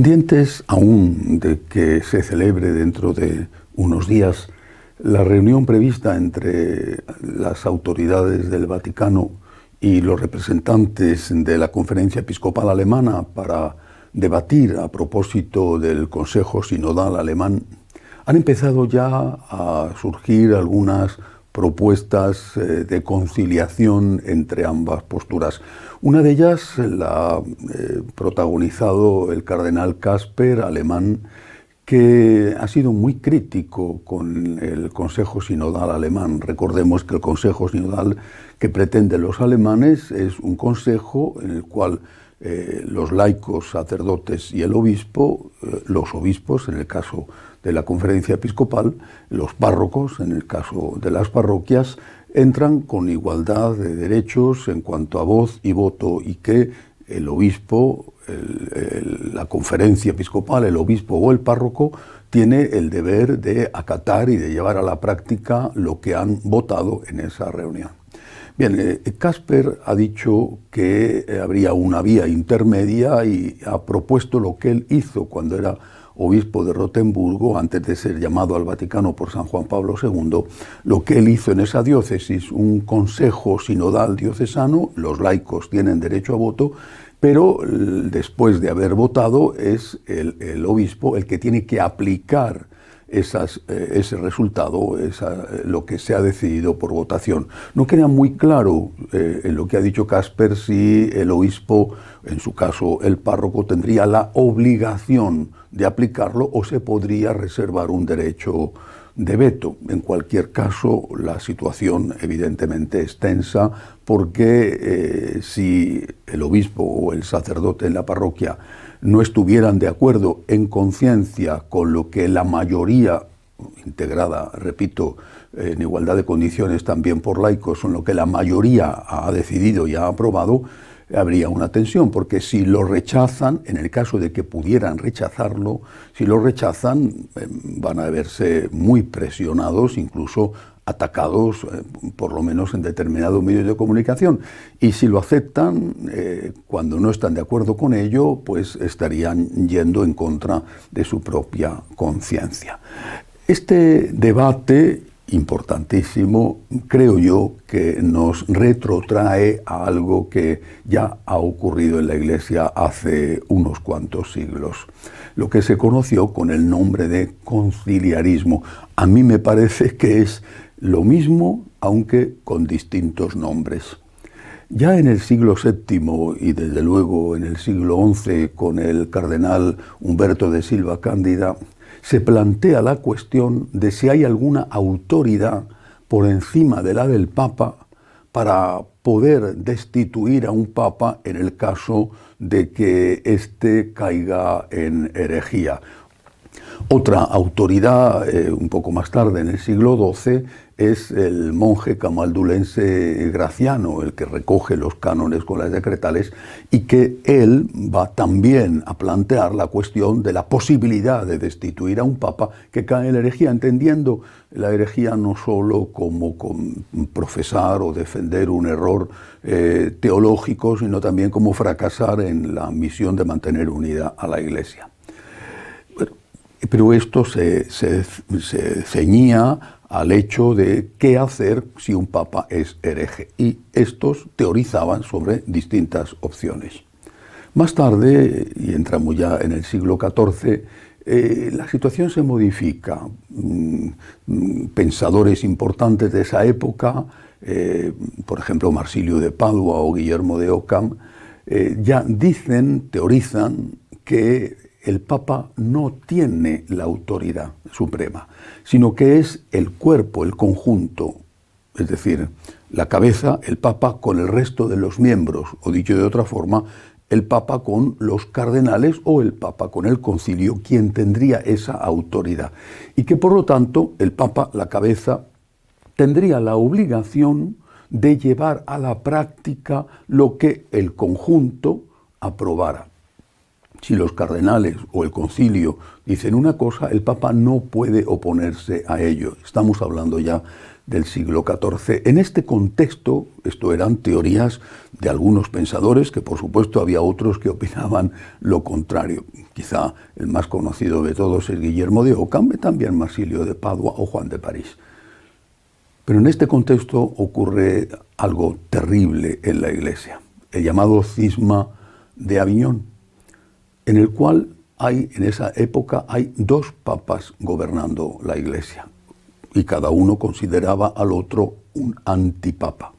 Pendientes aún de que se celebre dentro de unos días la reunión prevista entre las autoridades del Vaticano y los representantes de la Conferencia Episcopal Alemana para debatir a propósito del Consejo Sinodal Alemán, han empezado ya a surgir algunas propuestas de conciliación entre ambas posturas. Una de ellas la ha protagonizado el cardenal Kasper, alemán, que ha sido muy crítico con el Consejo Sinodal Alemán. Recordemos que el Consejo Sinodal que pretenden los alemanes es un consejo en el cual los laicos, sacerdotes y el obispo, los obispos en el caso de la Conferencia Episcopal, los párrocos en el caso de las parroquias, entran con igualdad de derechos en cuanto a voz y voto, y que el obispo, la Conferencia Episcopal, el obispo o el párroco tiene el deber de acatar y de llevar a la práctica lo que han votado en esa reunión. Bien, Kasper ha dicho que habría una vía intermedia y ha propuesto lo que él hizo cuando era obispo de Rotemburgo, antes de ser llamado al Vaticano por San Juan Pablo II, lo que él hizo en esa diócesis, un consejo sinodal diocesano, los laicos tienen derecho a voto, pero después de haber votado es el obispo el que tiene que aplicar ese resultado, lo que se ha decidido por votación. No queda muy claro en lo que ha dicho Kasper si el obispo, en su caso el párroco, tendría la obligación de aplicarlo o se podría reservar un derecho de veto. En cualquier caso, la situación evidentemente es tensa porque si el obispo o el sacerdote en la parroquia no estuvieran de acuerdo en conciencia con lo que la mayoría, integrada, repito, en igualdad de condiciones también por laicos, en lo que la mayoría ha decidido y ha aprobado, habría una tensión, porque si lo rechazan, en el caso de que pudieran rechazarlo, si lo rechazan van a verse muy presionados, incluso atacados, por lo menos en determinados medios de comunicación. Y si lo aceptan, cuando no están de acuerdo con ello, pues estarían yendo en contra de su propia conciencia. Este debate importantísimo, creo yo, que nos retrotrae a algo que ya ha ocurrido en la Iglesia hace unos cuantos siglos, lo que se conoció con el nombre de conciliarismo. A mí me parece que es lo mismo, aunque con distintos nombres. Ya en el siglo VII y desde luego en el siglo XI, con el cardenal Humberto de Silva Cándida, se plantea la cuestión de si hay alguna autoridad por encima de la del Papa para poder destituir a un Papa en el caso de que éste caiga en herejía. Otra autoridad, un poco más tarde, en el siglo XII, es el monje camaldulense Graciano, el que recoge los cánones con las decretales, y que él va también a plantear la cuestión de la posibilidad de destituir a un papa que cae en la herejía, entendiendo la herejía no solo como profesar o defender un error teológico, sino también como fracasar en la misión de mantener unida a la Iglesia. Pero esto se ceñía al hecho de qué hacer si un papa es hereje, y estos teorizaban sobre distintas opciones. Más tarde, y entramos ya en el siglo XIV, la situación se modifica. Pensadores importantes de esa época, por ejemplo Marsilio de Padua o Guillermo de Ockham, ya teorizan que el Papa no tiene la autoridad suprema, sino que es el cuerpo, el conjunto, es decir, la cabeza, el Papa con el resto de los miembros, o dicho de otra forma, el Papa con los cardenales o el Papa con el concilio, quien tendría esa autoridad. Y que por lo tanto el Papa, la cabeza, tendría la obligación de llevar a la práctica lo que el conjunto aprobara. Si los cardenales o el concilio dicen una cosa, el Papa no puede oponerse a ello. Estamos hablando ya del siglo XIV. En este contexto, esto eran teorías de algunos pensadores, que por supuesto había otros que opinaban lo contrario. Quizá el más conocido de todos es Guillermo de Ockham, también Marsilio de Padua o Juan de París. Pero en este contexto ocurre algo terrible en la Iglesia, el llamado cisma de Aviñón, en el cual en esa época hay dos papas gobernando la Iglesia, y cada uno consideraba al otro un antipapa.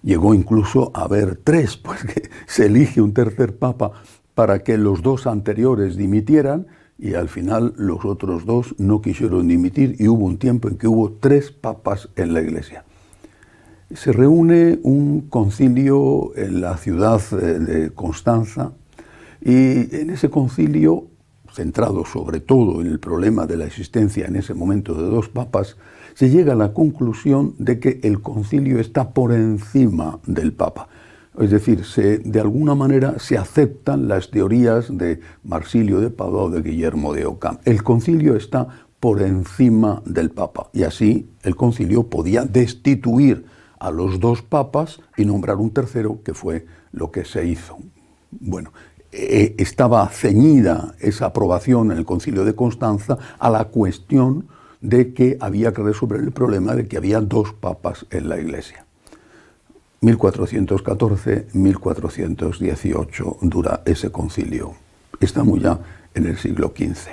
Llegó incluso a haber tres, pues que se elige un tercer papa para que los dos anteriores dimitieran, y al final los otros dos no quisieron dimitir, y hubo un tiempo en que hubo tres papas en la Iglesia. Se reúne un concilio en la ciudad de Constanza, y en ese concilio, centrado sobre todo en el problema de la existencia en ese momento de dos papas, se llega a la conclusión de que el concilio está por encima del papa. Es decir, de alguna manera se aceptan las teorías de Marsilio de Padua o de Guillermo de Ockham. El concilio está por encima del papa, y así el concilio podía destituir a los dos papas y nombrar un tercero, que fue lo que se hizo. Bueno, estaba ceñida esa aprobación en el Concilio de Constanza a la cuestión de que había que resolver el problema de que había dos papas en la Iglesia. 1414-1418 dura ese concilio. Estamos ya en el siglo XV.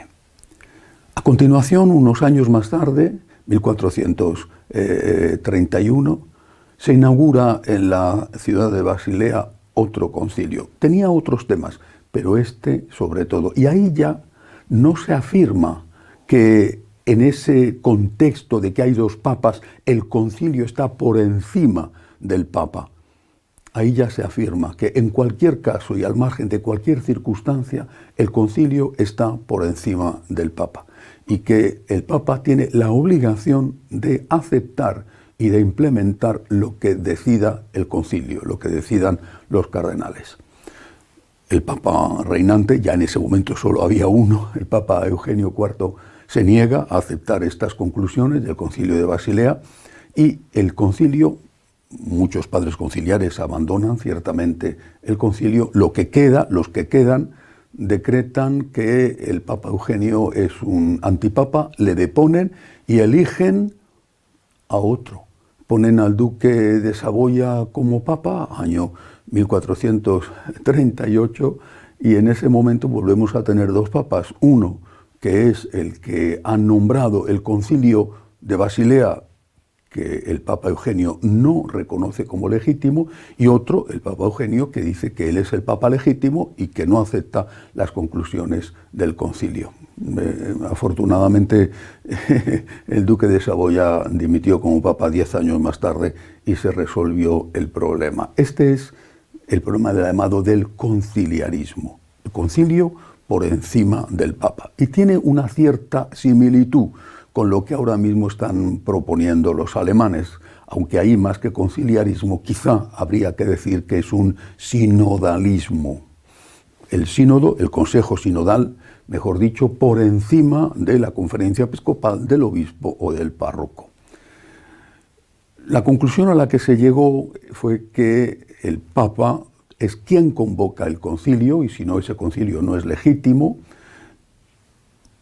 A continuación, unos años más tarde, 1431, se inaugura en la ciudad de Basilea otro concilio. Tenía otros temas, pero este sobre todo. Y ahí ya no se afirma que en ese contexto de que hay dos papas, el concilio está por encima del papa. Ahí ya se afirma que en cualquier caso y al margen de cualquier circunstancia, el concilio está por encima del papa, y que el papa tiene la obligación de aceptar y de implementar lo que decida el concilio, lo que decidan los cardenales. El papa reinante, ya en ese momento solo había uno, el papa Eugenio IV, se niega a aceptar estas conclusiones del concilio de Basilea, y el concilio, muchos padres conciliares abandonan ciertamente el concilio. Los que quedan, decretan que el papa Eugenio es un antipapa, le deponen y eligen a otro. Ponen al duque de Saboya como papa, año 1438, y en ese momento volvemos a tener dos papas. Uno, que es el que han nombrado el concilio de Basilea, que el papa Eugenio no reconoce como legítimo, y otro, el papa Eugenio, que dice que él es el papa legítimo y que no acepta las conclusiones del concilio. Afortunadamente, el duque de Saboya dimitió como papa 10 años más tarde y se resolvió el problema. Este es el problema llamado del conciliarismo. El concilio por encima del papa. Y tiene una cierta similitud con lo que ahora mismo están proponiendo los alemanes, aunque ahí más que conciliarismo quizá habría que decir que es un sinodalismo. El sínodo, el consejo sinodal, mejor dicho, por encima de la conferencia episcopal, del obispo o del párroco. La conclusión a la que se llegó fue que el papa es quien convoca el concilio, y si no, ese concilio no es legítimo,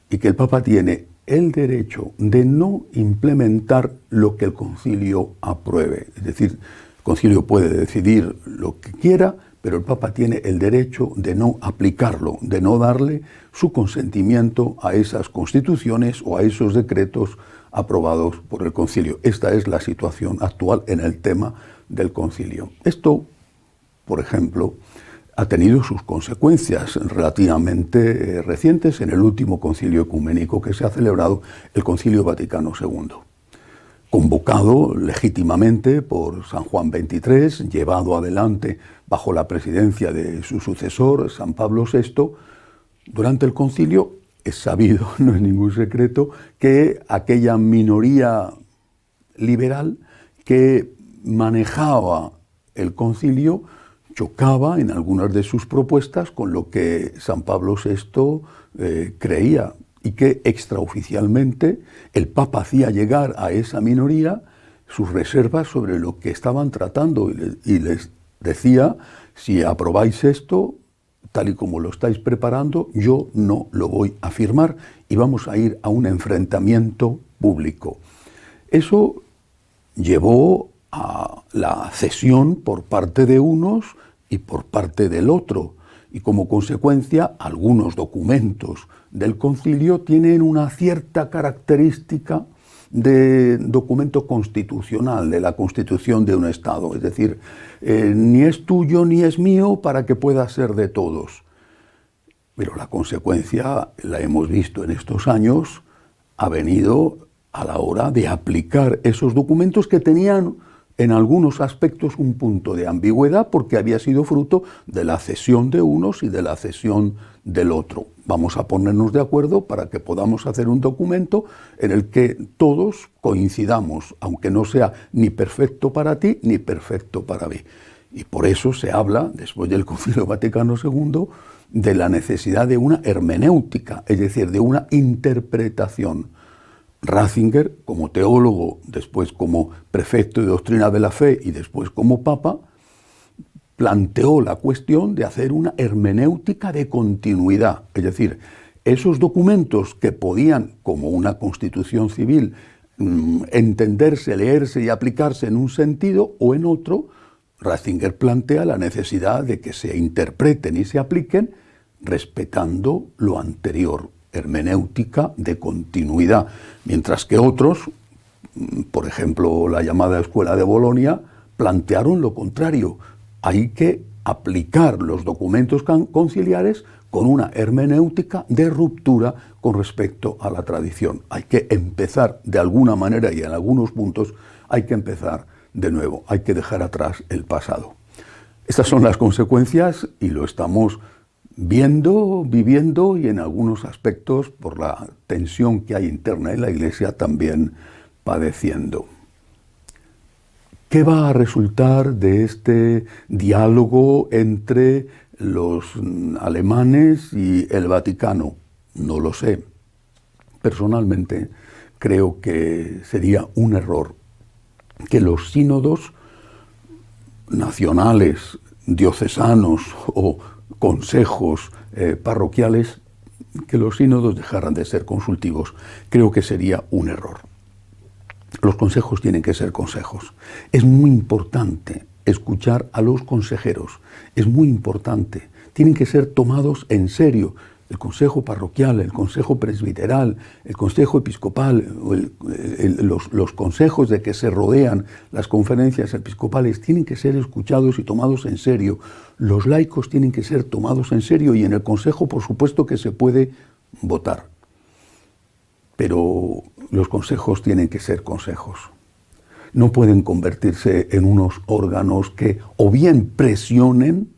y que el papa tiene el derecho de no implementar lo que el concilio apruebe. Es decir, el concilio puede decidir lo que quiera, pero el papa tiene el derecho de no aplicarlo, de no darle su consentimiento a esas constituciones o a esos decretos aprobados por el concilio. Esta es la situación actual en el tema del concilio. Esto, por ejemplo, ha tenido sus consecuencias relativamente recientes en el último concilio ecuménico que se ha celebrado, el Concilio Vaticano II. Convocado legítimamente por San Juan XXIII, llevado adelante bajo la presidencia de su sucesor, San Pablo VI, durante el concilio es sabido, no es ningún secreto, que aquella minoría liberal que manejaba el concilio chocaba en algunas de sus propuestas con lo que San Pablo VI creía, y que extraoficialmente el Papa hacía llegar a esa minoría sus reservas sobre lo que estaban tratando y les decía: si aprobáis esto, tal y como lo estáis preparando, yo no lo voy a firmar y vamos a ir a un enfrentamiento público. Eso llevó a la cesión por parte de unos y por parte del otro, y como consecuencia algunos documentos del concilio tienen una cierta característica de documento constitucional, de la constitución de un Estado, es decir, ni es tuyo ni es mío para que pueda ser de todos. Pero la consecuencia, la hemos visto en estos años, ha venido a la hora de aplicar esos documentos que tenían en algunos aspectos un punto de ambigüedad, porque había sido fruto de la cesión de unos y de la cesión del otro. Vamos a ponernos de acuerdo para que podamos hacer un documento en el que todos coincidamos, aunque no sea ni perfecto para ti ni perfecto para mí. Y por eso se habla, después del Concilio Vaticano II, de la necesidad de una hermenéutica, es decir, de una interpretación. Ratzinger, como teólogo, después como prefecto de doctrina de la fe y después como papa, planteó la cuestión de hacer una hermenéutica de continuidad. Es decir, esos documentos que podían, como una constitución civil, entenderse, leerse y aplicarse en un sentido o en otro, Ratzinger plantea la necesidad de que se interpreten y se apliquen respetando lo anterior, hermenéutica de continuidad, mientras que otros, por ejemplo la llamada Escuela de Bolonia, plantearon lo contrario. Hay que aplicar los documentos conciliares con una hermenéutica de ruptura con respecto a la tradición. Hay que empezar de alguna manera, y en algunos puntos hay que empezar de nuevo, hay que dejar atrás el pasado. Estas son las consecuencias y lo estamos viendo, viviendo, y en algunos aspectos, por la tensión que hay interna en la Iglesia, también padeciendo. ¿Qué va a resultar de este diálogo entre los alemanes y el Vaticano? No lo sé. Personalmente creo que sería un error que los sínodos nacionales, diocesanos o consejos parroquiales, que los sínodos dejaran de ser consultivos. Creo que sería un error. Los consejos tienen que ser consejos. Es muy importante escuchar a los consejeros. Es muy importante. Tienen que ser tomados en serio. El consejo parroquial, el consejo presbiteral, el consejo episcopal, los consejos de que se rodean las conferencias episcopales tienen que ser escuchados y tomados en serio. Los laicos tienen que ser tomados en serio, y en el consejo, por supuesto, que se puede votar. Pero los consejos tienen que ser consejos. No pueden convertirse en unos órganos que o bien presionen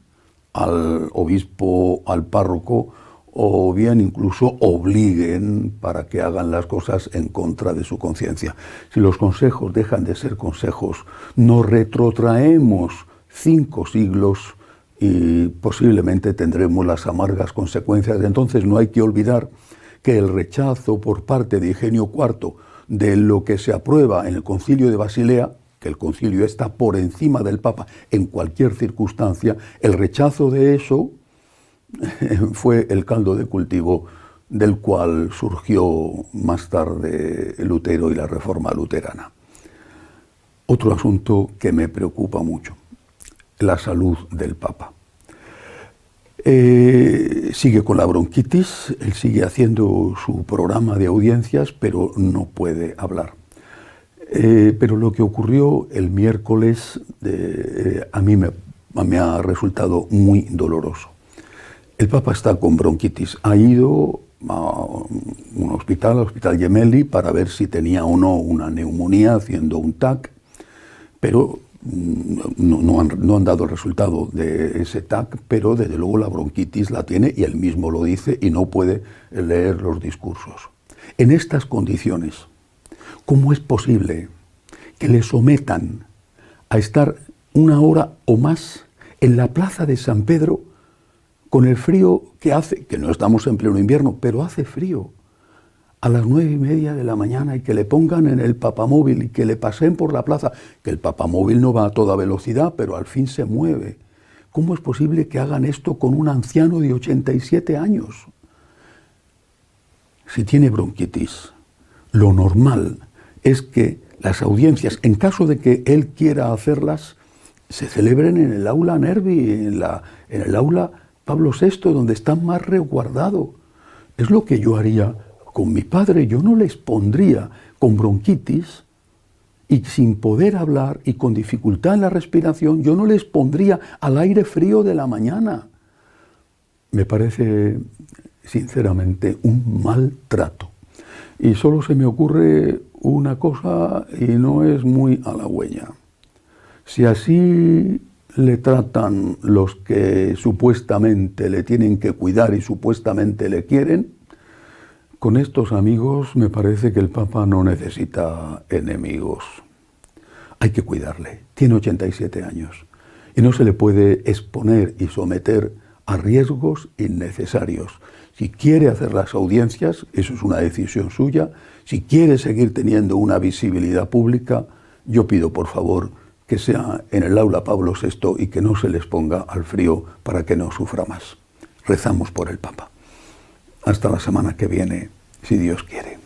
al obispo, al párroco, o bien incluso obliguen para que hagan las cosas en contra de su conciencia. Si los consejos dejan de ser consejos, nos retrotraemos 5 siglos y posiblemente tendremos las amargas consecuencias. Entonces no hay que olvidar que el rechazo por parte de Eugenio IV de lo que se aprueba en el Concilio de Basilea, que el concilio está por encima del Papa en cualquier circunstancia, el rechazo de eso fue el caldo de cultivo del cual surgió más tarde Lutero y la Reforma luterana. Otro asunto que me preocupa mucho: la salud del Papa. Sigue con la bronquitis, él sigue haciendo su programa de audiencias, pero no puede hablar. Pero lo que ocurrió el miércoles a mí me ha resultado muy doloroso. El Papa está con bronquitis. Ha ido a un hospital, al Hospital Gemelli, para ver si tenía o no una neumonía, haciendo un TAC, pero no han dado el resultado de ese TAC, pero desde luego la bronquitis la tiene, y él mismo lo dice, y no puede leer los discursos. En estas condiciones, ¿cómo es posible que le sometan a estar 1 hora o más en la plaza de San Pedro, con el frío que hace, que no estamos en pleno invierno, pero hace frío, a las 9:30 de la mañana, y que le pongan en el papamóvil y que le pasen por la plaza, que el papamóvil no va a toda velocidad, pero al fin se mueve. ¿Cómo es posible que hagan esto con un anciano de 87 años? Si tiene bronquitis, lo normal es que las audiencias, en caso de que él quiera hacerlas, se celebren en el aula Nervi, en el aula Pablo VI, donde están más resguardado. Es lo que yo haría con mi padre. Yo no les pondría con bronquitis y sin poder hablar y con dificultad en la respiración, yo no les pondría al aire frío de la mañana. Me parece, sinceramente, un maltrato. Y solo se me ocurre una cosa, y no es muy halagüeña. Si así le tratan los que supuestamente le tienen que cuidar y supuestamente le quieren, con estos amigos me parece que el Papa no necesita enemigos. Hay que cuidarle. Tiene 87 años y no se le puede exponer y someter a riesgos innecesarios. Si quiere hacer las audiencias, eso es una decisión suya. Si quiere seguir teniendo una visibilidad pública, yo pido por favor que sea en el aula Pablo VI y que no se les ponga al frío para que no sufra más. Rezamos por el Papa. Hasta la semana que viene, si Dios quiere.